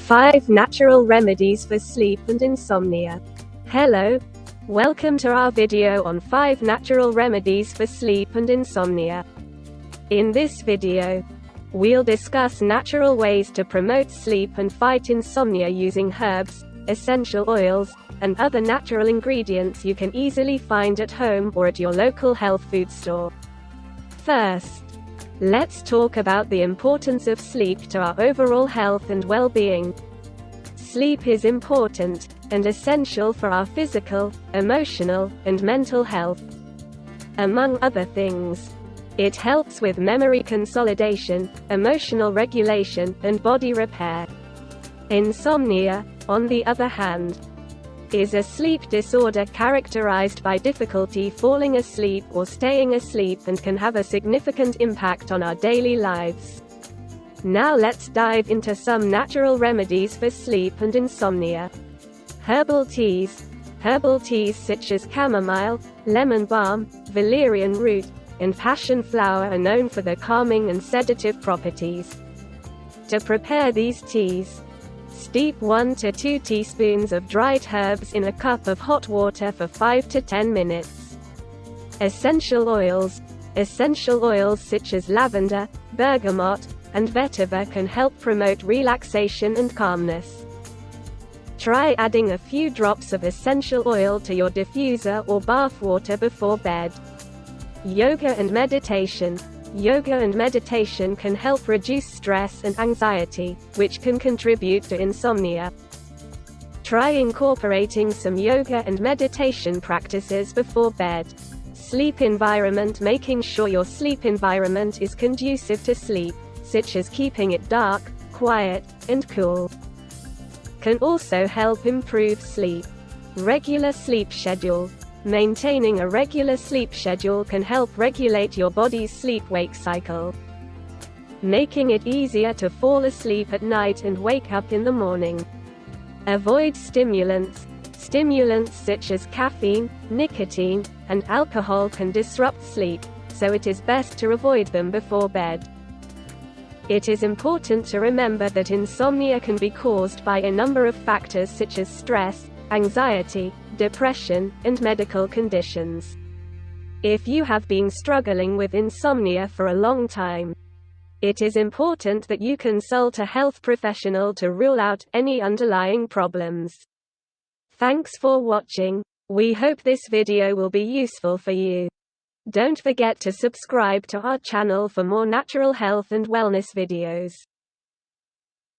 5 Natural Remedies for Sleep and Insomnia. Hello, welcome to our video on 5 natural remedies for sleep and insomnia. In this video, we'll discuss natural ways to promote sleep and fight insomnia using herbs, essential oils, and other natural ingredients you can easily find at home or at your local health food store. First, let's talk about the importance of sleep to our overall health and well-being. Sleep is important and essential for our physical, emotional, and mental health. Among other things, it helps with memory consolidation, emotional regulation, and body repair. Insomnia, on the other hand, is a sleep disorder characterized by difficulty falling asleep or staying asleep and can have a significant impact on our daily lives. Now let's dive into some natural remedies for sleep and insomnia. Herbal teas. Herbal teas such as chamomile, lemon balm, valerian root, and passion flower are known for their calming and sedative properties. To prepare these teas, steep 1 to 2 teaspoons of dried herbs in a cup of hot water for 5 to 10 minutes. Essential oils. Essential oils such as lavender, bergamot, and vetiver can help promote relaxation and calmness. Try adding a few drops of essential oil to your diffuser or bath water before bed. Yoga and meditation. Yoga and meditation can help reduce stress and anxiety, which can contribute to insomnia. Try incorporating some yoga and meditation practices before bed. Sleep environment. Making sure your sleep environment is conducive to sleep, such as keeping it dark, quiet, and cool, can also help improve sleep. Regular sleep schedule. Maintaining a regular sleep schedule can help regulate your body's sleep-wake cycle, making it easier to fall asleep at night and wake up in the morning. Avoid stimulants. Stimulants such as caffeine, nicotine, and alcohol can disrupt sleep, so it is best to avoid them before bed. It is important to remember that insomnia can be caused by a number of factors such as stress, anxiety, depression, and medical conditions. If you have been struggling with insomnia for a long time, it is important that you consult a health professional to rule out any underlying problems. Thanks for watching. We hope this video will be useful for you. Don't forget to subscribe to our channel for more natural health and wellness videos.